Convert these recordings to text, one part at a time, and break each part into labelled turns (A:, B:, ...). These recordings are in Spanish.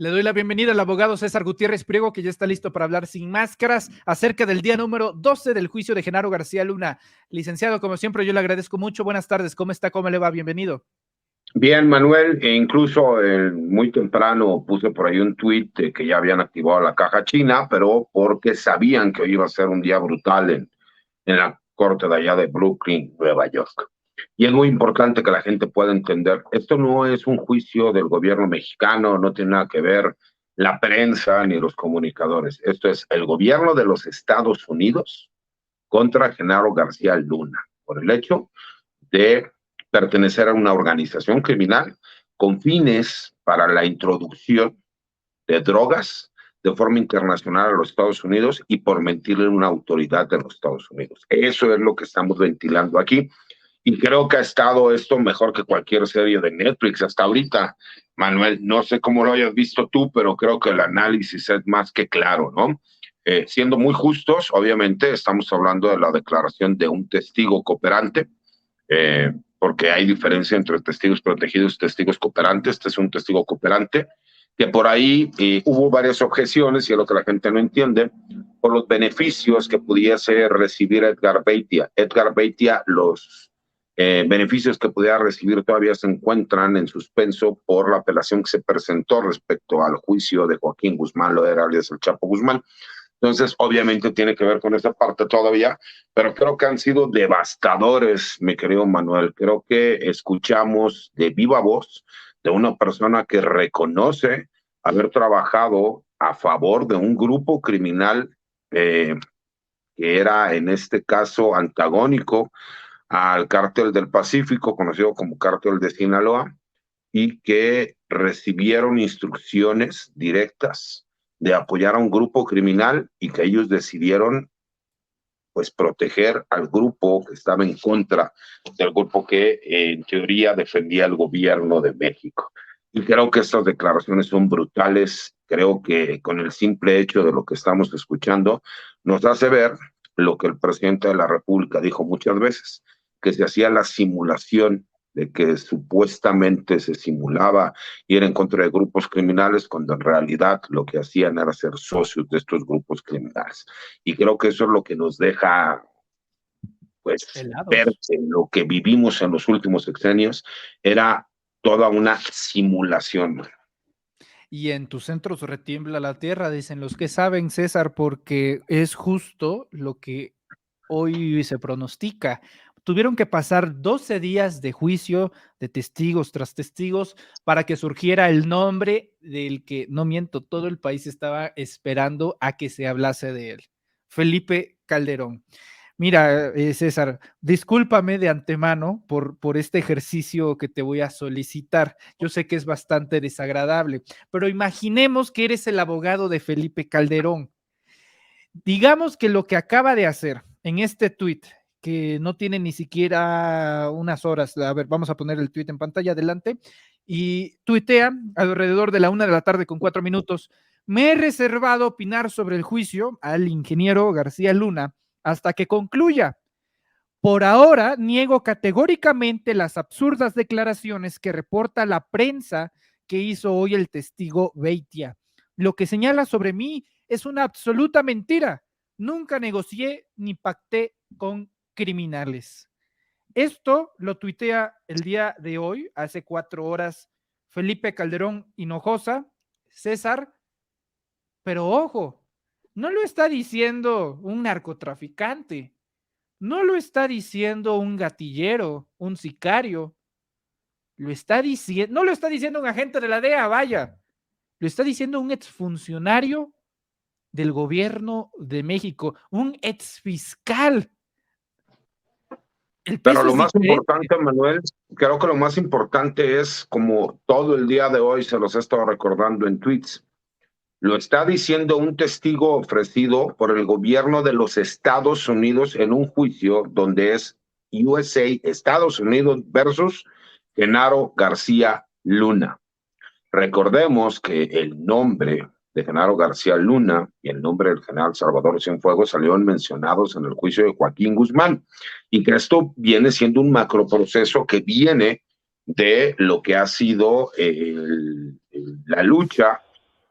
A: Le doy la bienvenida al abogado César Gutiérrez Priego, que ya está listo para hablar sin máscaras acerca del día número 12 del juicio de Genaro García Luna. Licenciado, como siempre, yo le agradezco mucho. Buenas tardes. ¿Cómo está? ¿Cómo le va? Bienvenido.
B: Bien, Manuel, e incluso muy temprano puse por ahí un tuit de que ya habían activado la caja china, pero porque sabían que hoy iba a ser un día brutal en la corte de allá de Brooklyn, Nueva York. Y es muy importante que la gente pueda entender, esto no es un juicio del gobierno mexicano, no tiene nada que ver la prensa ni los comunicadores. Esto es el gobierno de los Estados Unidos contra Genaro García Luna, por el hecho de pertenecer a una organización criminal con fines para la introducción de drogas de forma internacional a los Estados Unidos y por mentirle a una autoridad de los Estados Unidos. Eso es lo que estamos ventilando aquí. Y creo que ha estado esto mejor que cualquier serie de Netflix hasta ahorita. Manuel, no sé cómo lo hayas visto tú, pero creo que el análisis es más que claro, ¿no? Siendo muy justos, obviamente estamos hablando de la declaración de un testigo cooperante, porque hay diferencia entre testigos protegidos y testigos cooperantes. Este es un testigo cooperante, que por ahí hubo varias objeciones, y es lo que la gente no entiende, por los beneficios que pudiese recibir Edgar Beitia. Edgar Beitia, los beneficios que pudiera recibir todavía se encuentran en suspenso por la apelación que se presentó respecto al juicio de Joaquín Guzmán Loera, alias el Chapo Guzmán. Entonces, obviamente tiene que ver con esa parte todavía, pero creo que han sido devastadores, mi querido Manuel. Creo que escuchamos de viva voz de una persona que reconoce haber trabajado a favor de un grupo criminal que era en este caso antagónico al Cártel del Pacífico, conocido como Cártel de Sinaloa, y que recibieron instrucciones directas de apoyar a un grupo criminal y que ellos decidieron pues proteger al grupo que estaba en contra del grupo que en teoría defendía el gobierno de México. Y creo que estas declaraciones son brutales. Creo que con el simple hecho de lo que estamos escuchando nos hace ver lo que el presidente de la República dijo muchas veces, que se hacía la simulación de que supuestamente se simulaba ir en contra de grupos criminales, cuando en realidad lo que hacían era ser socios de estos grupos criminales. Y creo que eso es lo que nos deja, pues, ver
A: Helados.
B: que lo que vivimos en los últimos sexenios era toda una simulación.
A: Y en tus centros retiembla la tierra, dicen los que saben, César, porque es justo lo que hoy se pronostica. Tuvieron que pasar 12 días de juicio, de testigos tras testigos, para que surgiera el nombre del que, no miento, todo el país estaba esperando a que se hablase de él, Felipe Calderón. Mira, César, discúlpame de antemano por este ejercicio que te voy a solicitar. Yo sé que es bastante desagradable, pero imaginemos que eres el abogado de Felipe Calderón. Digamos que lo que acaba de hacer en este tuit, que no tiene ni siquiera unas horas, a ver, vamos a poner el tuit en pantalla adelante, y tuitea alrededor de la 1 de la tarde con 4 minutos. Me he reservado opinar sobre el juicio al ingeniero García Luna hasta que concluya. Por ahora, niego categóricamente las absurdas declaraciones que reporta la prensa que hizo hoy el testigo Beitia. Lo que señala sobre mí es una absoluta mentira. Nunca negocié ni pacté con criminales. Esto lo tuitea el día de hoy, hace 4 horas, Felipe Calderón Hinojosa, César, pero ojo, no lo está diciendo un narcotraficante, no lo está diciendo un gatillero, un sicario, lo está diciendo, no lo está diciendo un agente de la DEA, vaya, lo está diciendo un exfuncionario del gobierno de México, un exfiscal. El
B: Pero
A: peso
B: lo
A: es
B: más
A: diferente.
B: importante, Manuel, creo que lo más importante es, como todo el día de hoy se los he estado recordando en tweets, lo está diciendo un testigo ofrecido por el gobierno de los Estados Unidos en un juicio donde es USA, Estados Unidos versus Genaro García Luna. Recordemos que el nombre de Genaro García Luna y el nombre del general Salvador Cienfuegos salieron mencionados en el juicio de Joaquín Guzmán, y que esto viene siendo un macroproceso que viene de lo que ha sido la lucha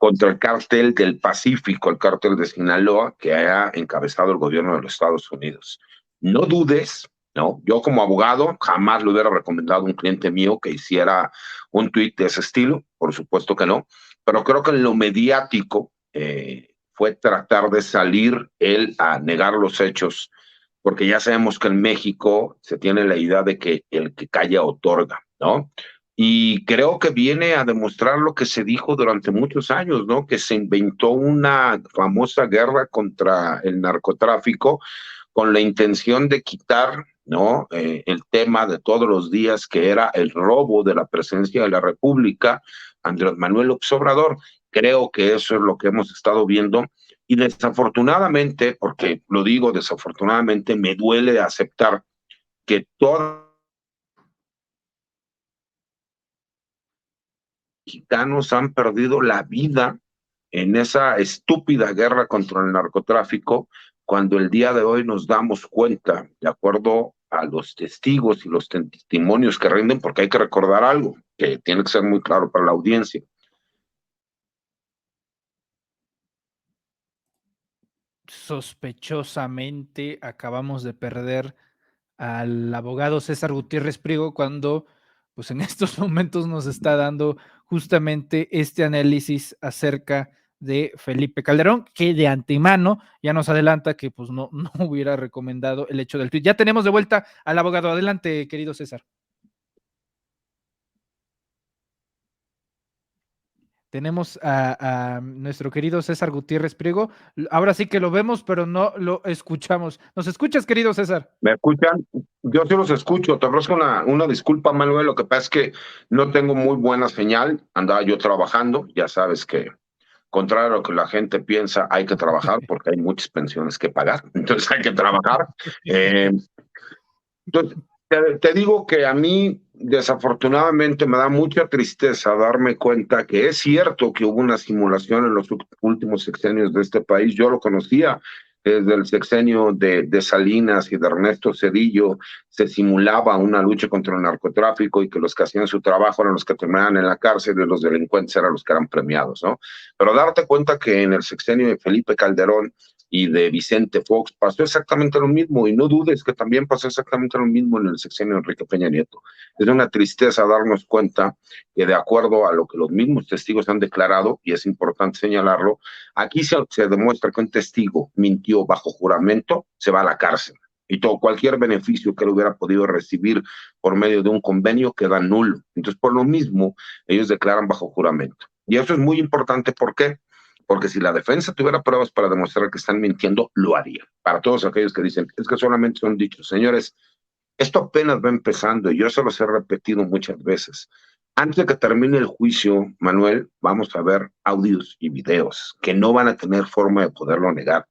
B: contra el cártel del Pacífico, el cártel de Sinaloa, que ha encabezado el gobierno de los Estados Unidos. No dudes, ¿no? Yo como abogado jamás le hubiera recomendado a un cliente mío que hiciera un tuit de ese estilo, por supuesto que no, pero creo que en lo mediático fue tratar de salir él a negar los hechos, porque ya sabemos que en México se tiene la idea de que el que calla otorga, ¿no? Y creo que viene a demostrar lo que se dijo durante muchos años, ¿no? Que se inventó una famosa guerra contra el narcotráfico con la intención de quitar, ¿no? El tema de todos los días que era el robo de la presidencia de la República, Andrés Manuel López Obrador. Creo que eso es lo que hemos estado viendo y desafortunadamente, porque lo digo desafortunadamente, me duele aceptar que todos los mexicanos han perdido la vida en esa estúpida guerra contra el narcotráfico, cuando el día de hoy nos damos cuenta, de acuerdo a los testigos y los testimonios que rinden, porque hay que recordar algo que tiene que ser muy claro para la audiencia.
A: Sospechosamente acabamos de perder al abogado César Gutiérrez Priego cuando pues en estos momentos nos está dando justamente este análisis acerca de Felipe Calderón, que de antemano ya nos adelanta que pues no hubiera recomendado el hecho del tweet. Ya tenemos de vuelta al abogado. Adelante, querido César. Tenemos a nuestro querido César Gutiérrez Priego. Ahora sí que lo vemos, pero no lo escuchamos. ¿Nos escuchas, querido César?
B: ¿Me escuchan? Yo sí los escucho. Te ofrezco una disculpa, Manuel. Lo que pasa es que no tengo muy buena señal. Andaba yo trabajando. Ya sabes que, contrario a lo que la gente piensa, hay que trabajar porque hay muchas pensiones que pagar. Entonces hay que trabajar. Eh, entonces, te digo que a mí, desafortunadamente, me da mucha tristeza darme cuenta que es cierto que hubo una simulación en los últimos sexenios de este país. Yo lo conocía desde el sexenio de Salinas y de Ernesto Zedillo. Se simulaba una lucha contra el narcotráfico y que los que hacían su trabajo eran los que terminaban en la cárcel y los delincuentes eran los que eran premiados, ¿no? Pero darte cuenta que en el sexenio de Felipe Calderón y de Vicente Fox pasó exactamente lo mismo, y no dudes que también pasó exactamente lo mismo en el sexenio de Enrique Peña Nieto. Es una tristeza darnos cuenta que, de acuerdo a lo que los mismos testigos han declarado, y es importante señalarlo, aquí se demuestra que un testigo mintió bajo juramento, se va a la cárcel, y todo, cualquier beneficio que él hubiera podido recibir por medio de un convenio queda nulo. Entonces, por lo mismo, ellos declaran bajo juramento. Y eso es muy importante. ¿Por qué? Porque si la defensa tuviera pruebas para demostrar que están mintiendo, lo haría. Para todos aquellos que dicen, es que solamente son dichos. Señores, esto apenas va empezando y yo se los he repetido muchas veces. Antes de que termine el juicio, Manuel, vamos a ver audios y videos que no van a tener forma de poderlo negar.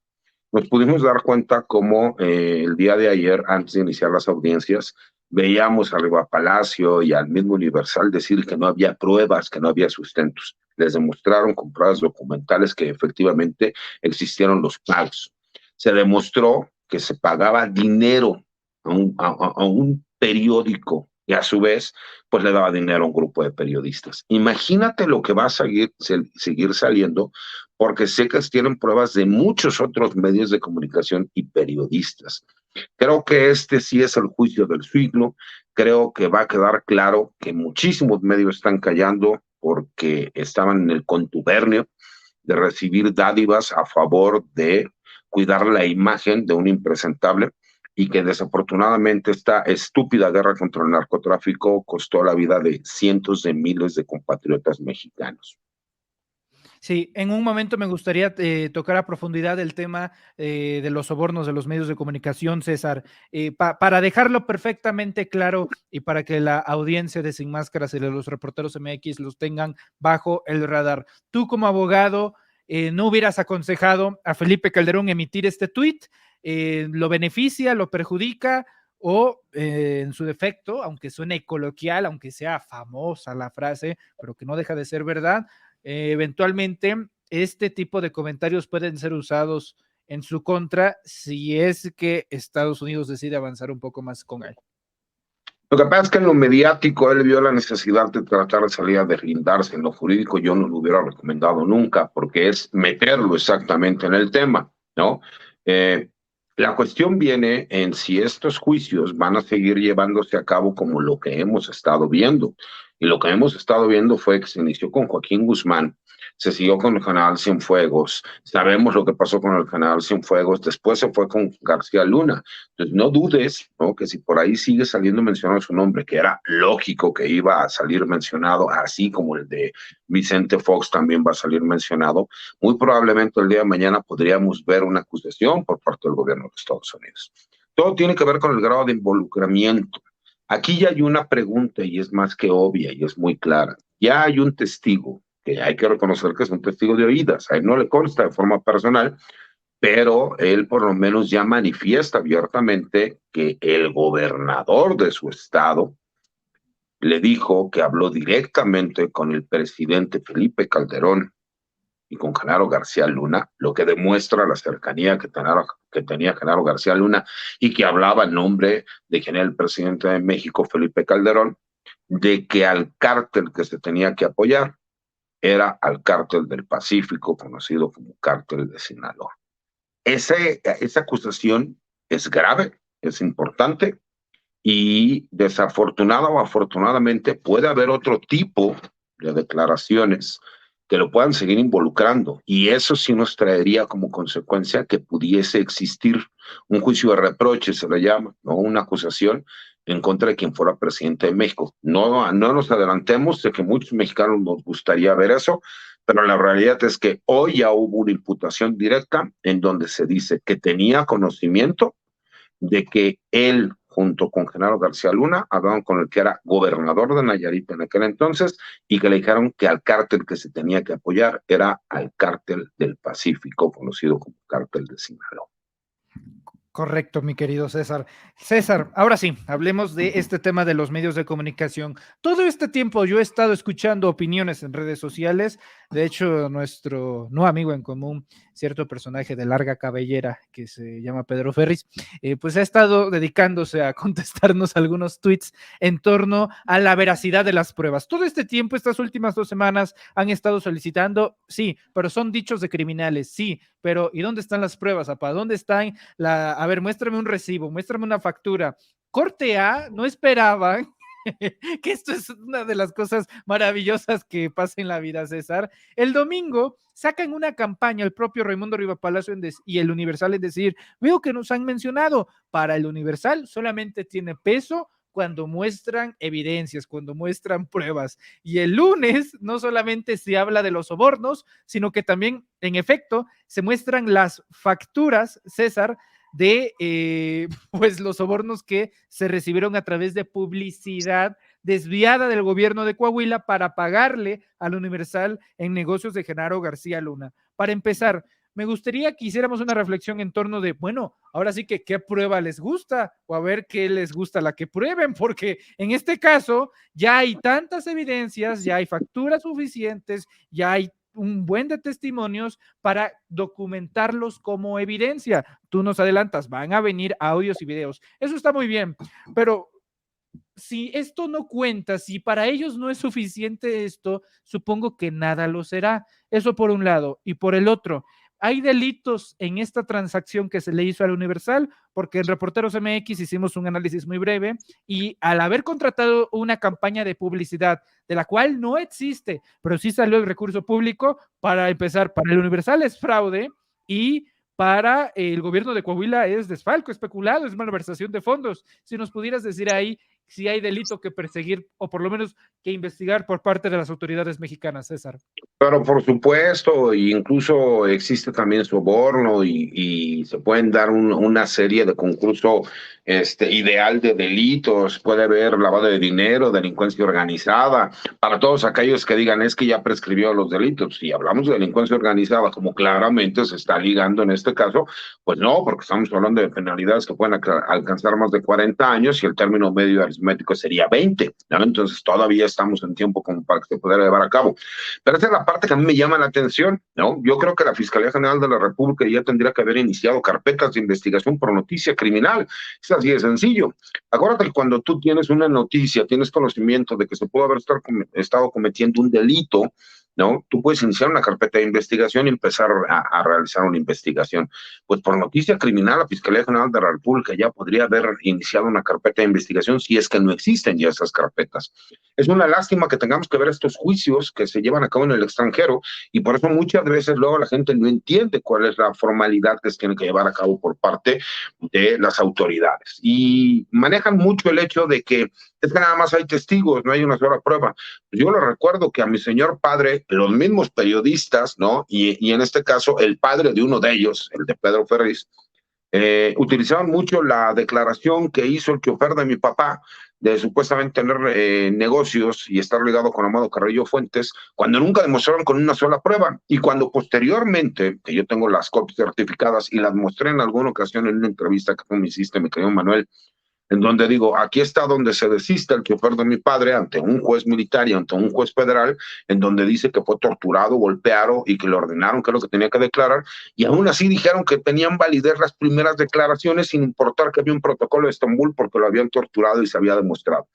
B: Nos pudimos dar cuenta cómo el día de ayer, antes de iniciar las audiencias, veíamos a Riva Palacio y al mismo Universal decir que no había pruebas, que no había sustentos. Les demostraron con pruebas documentales que efectivamente existieron los pagos. Se demostró que se pagaba dinero a un periódico y a su vez pues le daba dinero a un grupo de periodistas. Imagínate lo que va a seguir saliendo, porque sé que tienen pruebas de muchos otros medios de comunicación y periodistas. Creo que este sí es el juicio del siglo. Creo que va a quedar claro que muchísimos medios están callando porque estaban en el contubernio de recibir dádivas a favor de cuidar la imagen de un impresentable, y que desafortunadamente esta estúpida guerra contra el narcotráfico costó la vida de cientos de miles de compatriotas mexicanos.
A: Sí, en un momento me gustaría tocar a profundidad el tema de los sobornos de los medios de comunicación, César, para dejarlo perfectamente claro y para que la audiencia de Sin Máscaras y de los reporteros MX los tengan bajo el radar. Tú como abogado, ¿no hubieras aconsejado a Felipe Calderón emitir este tuit? ¿Lo beneficia, lo perjudica? O en su defecto, aunque suene coloquial, aunque sea famosa la frase, pero que no deja de ser verdad, eventualmente este tipo de comentarios pueden ser usados en su contra si es que Estados Unidos decide avanzar un poco más con él.
B: Lo que pasa es que en lo mediático él vio la necesidad de tratar de salir a deslindarse. En lo jurídico yo no lo hubiera recomendado nunca, porque es meterlo exactamente en el tema, ¿no? Eh, la cuestión viene en si estos juicios van a seguir llevándose a cabo como lo que hemos estado viendo. Y lo que hemos estado viendo fue que se inició con Joaquín Guzmán, se siguió con el general Cienfuegos, sabemos lo que pasó con el general Cienfuegos, después se fue con García Luna. Entonces, no dudes, ¿no?, que si por ahí sigue saliendo mencionado su nombre, que era lógico que iba a salir mencionado, así como el de Vicente Fox también va a salir mencionado, muy probablemente el día de mañana podríamos ver una acusación por parte del gobierno de Estados Unidos. Todo tiene que ver con el grado de involucramiento. Aquí ya hay una pregunta y es más que obvia y es muy clara. Ya hay un testigo, que hay que reconocer que es un testigo de oídas, a él no le consta de forma personal, pero él por lo menos ya manifiesta abiertamente que el gobernador de su estado le dijo que habló directamente con el presidente Felipe Calderón y con Genaro García Luna, lo que demuestra la cercanía que tenía Genaro García Luna y que hablaba en nombre de quien era el presidente de México, Felipe Calderón, de que al cártel que se tenía que apoyar era al cártel del Pacífico, conocido como cártel de Sinaloa. Esa acusación es grave, es importante y desafortunada o afortunadamente puede haber otro tipo de declaraciones que lo puedan seguir involucrando y eso sí nos traería como consecuencia que pudiese existir un juicio de reproche, se le llama, ¿no?, una acusación en contra de quien fuera presidente de México. No nos adelantemos, de que muchos mexicanos nos gustaría ver eso, pero la realidad es que hoy ya hubo una imputación directa en donde se dice que tenía conocimiento de que él, junto con Genaro García Luna, hablaron con el que era gobernador de Nayarit en aquel entonces y que le dijeron que al cártel que se tenía que apoyar era al cártel del Pacífico, conocido como cártel de Sinaloa.
A: Correcto, mi querido César. César, ahora sí, hablemos de este tema de los medios de comunicación. Todo este tiempo yo he estado escuchando opiniones en redes sociales. De hecho, nuestro no amigo en común, cierto personaje de larga cabellera que se llama Pedro Ferris, pues ha estado dedicándose a contestarnos algunos tweets en torno a la veracidad de las pruebas. Todo este tiempo, estas últimas 2 semanas, han estado solicitando, sí, pero son dichos de criminales, sí, pero ¿y dónde están las pruebas, apa? ¿Dónde están a ver, muéstrame un recibo, muéstrame una factura? Corte A, no esperaba que esto es una de las cosas maravillosas que pasa en la vida, César. El domingo sacan una campaña, el propio Raimundo Riva Palacio y el Universal, es decir, veo que nos han mencionado, para el Universal solamente tiene peso cuando muestran evidencias, cuando muestran pruebas. Y el lunes no solamente se habla de los sobornos, sino que también, en efecto, se muestran las facturas, César, de pues los sobornos que se recibieron a través de publicidad desviada del gobierno de Coahuila para pagarle al Universal en negocios de Genaro García Luna. Para empezar, me gustaría que hiciéramos una reflexión en torno de, bueno, ahora sí que qué prueba les gusta o a ver qué les gusta la que prueben, porque en este caso ya hay tantas evidencias, ya hay facturas suficientes, ya hay un buen de testimonios para documentarlos como evidencia. Tú nos adelantas, van a venir audios y videos. Eso está muy bien, pero si esto no cuenta, si para ellos no es suficiente esto, supongo que nada lo será. Eso por un lado. Y por el otro, hay delitos en esta transacción que se le hizo al Universal, porque en Reporteros MX hicimos un análisis muy breve y al haber contratado una campaña de publicidad de la cual no existe, pero sí salió el recurso público, para empezar, para el Universal es fraude y para el gobierno de Coahuila es desfalco, especulado, es malversación de fondos. Si nos pudieras decir ahí si hay delito que perseguir o por lo menos que investigar por parte de las autoridades mexicanas, César.
B: Pero por supuesto, incluso existe también soborno y se pueden dar una serie de concurso ideal de delitos, puede haber lavado de dinero, delincuencia organizada, para todos aquellos que digan es que ya prescribió los delitos. Si hablamos de delincuencia organizada, como claramente se está ligando en este caso, pues no, porque estamos hablando de penalidades que pueden alcanzar más de 40 años y el término medio aritmético sería 20, ¿no? Entonces todavía estamos en tiempo como para que se pueda llevar a cabo. Pero esa es la parte que a mí me llama la atención, ¿no? Yo creo que la Fiscalía General de la República ya tendría que haber iniciado carpetas de investigación por noticia criminal. Es así de sencillo. Acuérdate que cuando tú tienes una noticia, tienes conocimiento de que se pudo haber estado cometiendo un delito, ¿no? Tú puedes iniciar una carpeta de investigación y empezar a realizar una investigación. Pues por noticia criminal, la Fiscalía General de la República ya podría haber iniciado una carpeta de investigación si es que no existen ya esas carpetas. Es una lástima que tengamos que ver estos juicios que se llevan a cabo en el extranjero y por eso muchas veces luego la gente no entiende cuál es la formalidad que se tiene que llevar a cabo por parte de las autoridades. Y manejan mucho el hecho de que es que nada más hay testigos, no hay una sola prueba. Yo le recuerdo que a mi señor padre, los mismos periodistas, ¿no? Y en este caso, el padre de uno de ellos, el de Pedro Ferriz, utilizaban mucho la declaración que hizo el chofer de mi papá de supuestamente tener negocios y estar ligado con Amado Carrillo Fuentes, cuando nunca demostraron con una sola prueba. Y cuando posteriormente, que yo tengo las copias certificadas y las mostré en alguna ocasión en una entrevista que tú me hiciste, mi querido Manuel, en donde digo, aquí está donde se desiste el chofer de mi padre ante un juez militar y ante un juez federal, en donde dice que fue torturado, golpeado y que le ordenaron qué es lo que tenía que declarar, y aún así dijeron que tenían validez las primeras declaraciones sin importar que había un protocolo de Estambul porque lo habían torturado y se había demostrado.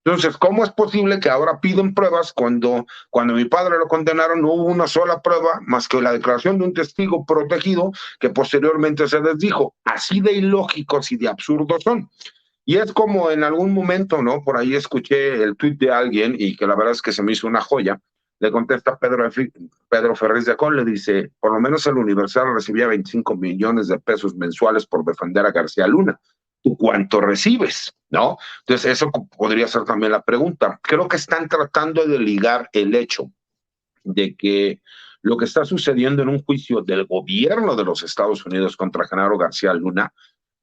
B: Entonces, ¿cómo es posible que ahora piden pruebas cuando mi padre lo condenaron no hubo una sola prueba más que la declaración de un testigo protegido que posteriormente se desdijo? Así de ilógicos y de absurdos son. Y es como en algún momento, ¿no? Por ahí escuché el tuit de alguien y que la verdad es que se me hizo una joya. Le contesta Pedro Ferriz de Acón, le dice, por lo menos el Universal recibía 25 millones de pesos mensuales por defender a García Luna. ¿Tú cuánto recibes? ¿No? Entonces eso podría ser también la pregunta. Creo que están tratando de ligar el hecho de que lo que está sucediendo en un juicio del gobierno de los Estados Unidos contra Genaro García Luna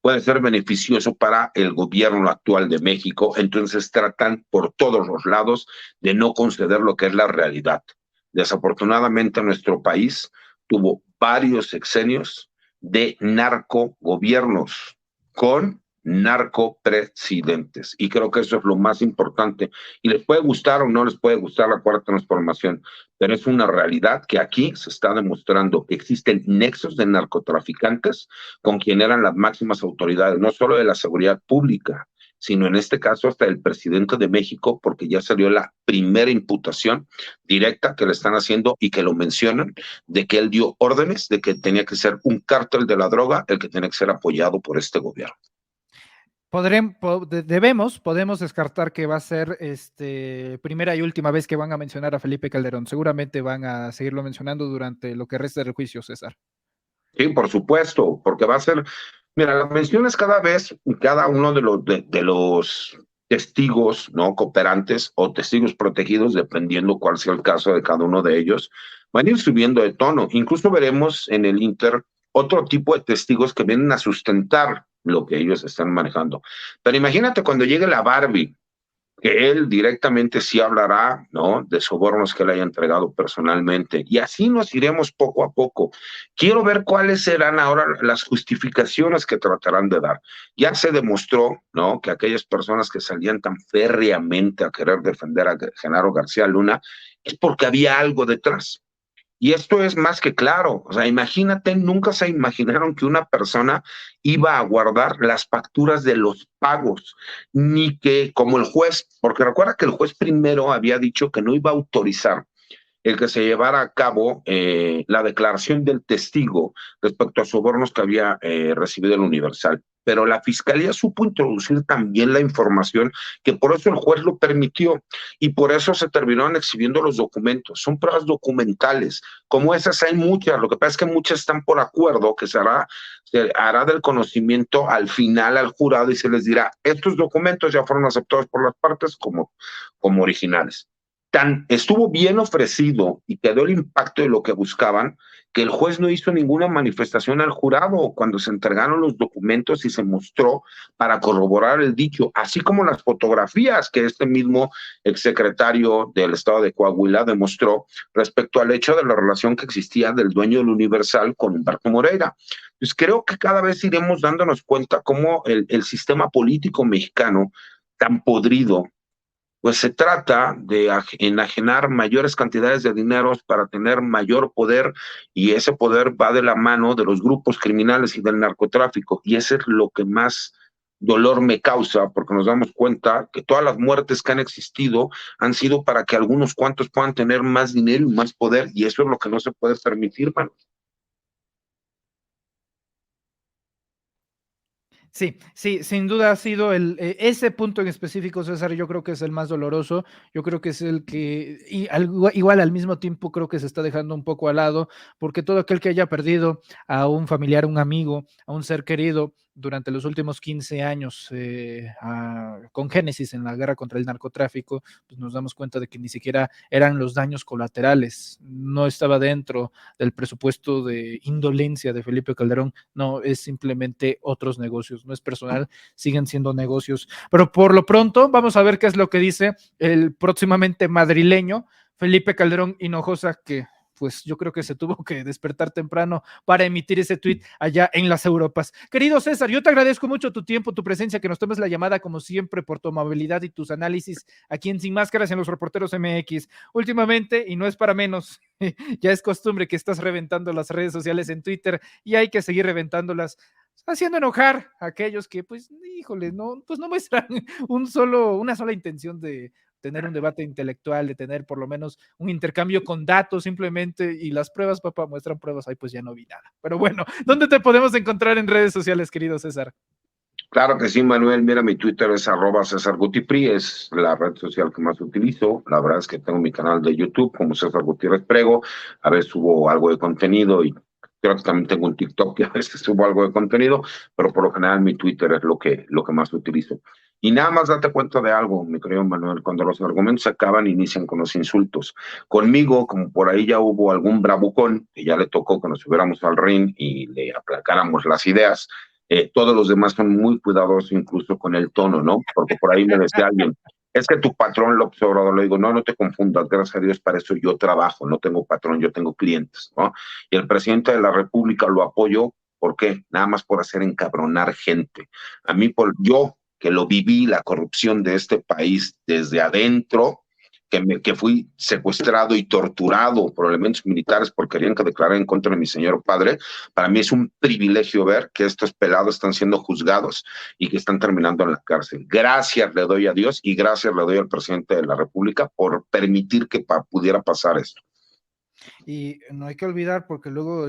B: puede ser beneficioso para el gobierno actual de México, entonces tratan por todos los lados de no conceder lo que es la realidad. Desafortunadamente nuestro país tuvo varios sexenios de narcogobiernos con narcopresidentes y creo que eso es lo más importante y les puede gustar o no les puede gustar la cuarta transformación, pero es una realidad que aquí se está demostrando que existen nexos de narcotraficantes con quien eran las máximas autoridades, no solo de la seguridad pública, sino en este caso hasta el presidente de México, porque ya salió la primera imputación directa que le están haciendo y que lo mencionan, de que él dio órdenes de que tenía que ser un cártel de la droga el que tenía que ser apoyado por este gobierno.
A: Podemos descartar que va a ser primera y última vez que van a mencionar a Felipe Calderón. Seguramente van a seguirlo mencionando durante lo que resta del juicio, César.
B: Sí, por supuesto, porque va a ser, mira, las menciones cada vez, cada uno de los testigos, ¿no? Cooperantes o testigos protegidos, dependiendo cuál sea el caso de cada uno de ellos, van a ir subiendo de tono. Incluso veremos en el Inter otro tipo de testigos que vienen a sustentar lo que ellos están manejando. Pero imagínate cuando llegue la Barbie, que él directamente sí hablará, ¿no? De sobornos que le haya entregado personalmente. Y así nos iremos poco a poco. Quiero ver cuáles serán ahora las justificaciones que tratarán de dar. Ya se demostró, ¿no? Que aquellas personas que salían tan férreamente a querer defender a Genaro García Luna es porque había algo detrás. Y esto es más que claro, o sea, imagínate, nunca se imaginaron que una persona iba a guardar las facturas de los pagos, ni que como el juez, porque recuerda que el juez primero había dicho que no iba a autorizar el que se llevara a cabo la declaración del testigo respecto a sobornos que había recibido el Universal. Pero la fiscalía supo introducir también la información, que por eso el juez lo permitió y por eso se terminaron exhibiendo los documentos. Son pruebas documentales, como esas hay muchas. Lo que pasa es que muchas están por acuerdo, que se hará del conocimiento al final al jurado y se les dirá, estos documentos ya fueron aceptados por las partes como originales. Estuvo bien ofrecido y quedó el impacto de lo que buscaban, que el juez no hizo ninguna manifestación al jurado cuando se entregaron los documentos y se mostró para corroborar el dicho, así como las fotografías que este mismo exsecretario del estado de Coahuila demostró respecto al hecho de la relación que existía del dueño del Universal con Humberto Moreira. Pues creo que cada vez iremos dándonos cuenta cómo el sistema político mexicano tan podrido pues se trata de enajenar mayores cantidades de dineros para tener mayor poder, y ese poder va de la mano de los grupos criminales y del narcotráfico, y eso es lo que más dolor me causa, porque nos damos cuenta que todas las muertes que han existido han sido para que algunos cuantos puedan tener más dinero y más poder, y eso es lo que no se puede permitir, mano.
A: Sí, sí, sin duda ha sido ese punto en específico, César, yo creo que es el más doloroso, yo creo que es el que, igual al mismo tiempo creo que se está dejando un poco al lado, porque todo aquel que haya perdido a un familiar, un amigo, a un ser querido durante los últimos 15 años con Génesis en la guerra contra el narcotráfico, pues nos damos cuenta de que ni siquiera eran los daños colaterales, no estaba dentro del presupuesto de indolencia de Felipe Calderón, no, es simplemente otros negocios, no es personal, siguen siendo negocios. Pero por lo pronto, vamos a ver qué es lo que dice el próximamente madrileño Felipe Calderón Hinojosa, que pues yo creo que se tuvo que despertar temprano para emitir ese tweet allá en las Europas. Querido César, yo te agradezco mucho tu tiempo, tu presencia, que nos tomes la llamada como siempre por tu amabilidad y tus análisis aquí en Sin Máscaras en los Reporteros MX. Últimamente, y no es para menos, ya es costumbre que estás reventando las redes sociales en Twitter y hay que seguir reventándolas, haciendo enojar a aquellos que, pues, híjole, no, pues no muestran una sola intención de tener un debate intelectual, de tener por lo menos un intercambio con datos simplemente, y las pruebas, papá, muestran pruebas, ahí pues ya no vi nada. Pero bueno, ¿dónde te podemos encontrar en redes sociales, querido César?
B: Claro que sí, Manuel. Mira, mi Twitter es @CésarGutiPri, es la red social que más utilizo. La verdad es que tengo mi canal de YouTube como César Gutiérrez Prego. A veces subo algo de contenido, y creo que también tengo un TikTok que a veces subo algo de contenido, pero por lo general mi Twitter es lo que más utilizo. Y nada más date cuenta de algo, mi querido Manuel, cuando los argumentos se acaban, inician con los insultos. Conmigo, como por ahí ya hubo algún bravucón, que ya le tocó que nos subiéramos al ring y le aplacáramos las ideas, todos los demás son muy cuidadosos incluso con el tono, ¿no? Porque por ahí me decía alguien, es que tu patrón López Obrador, le digo, no, no te confundas, gracias a Dios para eso yo trabajo, no tengo patrón, yo tengo clientes, ¿no? Y el presidente de la República lo apoyo, ¿por qué? Nada más por hacer encabronar gente. A mí, yo que lo viví, la corrupción de este país desde adentro, que fui secuestrado y torturado por elementos militares porque querían que declarara en contra de mi señor padre. Para mí es un privilegio ver que estos pelados están siendo juzgados y que están terminando en la cárcel. Gracias le doy a Dios y gracias le doy al presidente de la República por permitir que pudiera pasar esto.
A: Y no hay que olvidar, porque luego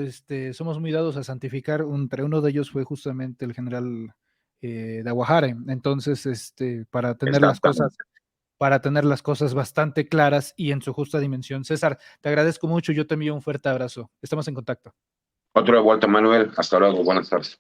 A: somos muy dados a santificar, entre uno de ellos fue justamente el general de Aguajare. Entonces,
B: Exactamente.
A: para tener las cosas bastante claras y en su justa dimensión. César, te agradezco mucho, yo te envío un fuerte abrazo. Estamos en contacto.
B: Otro de vuelta, Manuel. Hasta luego. Buenas tardes.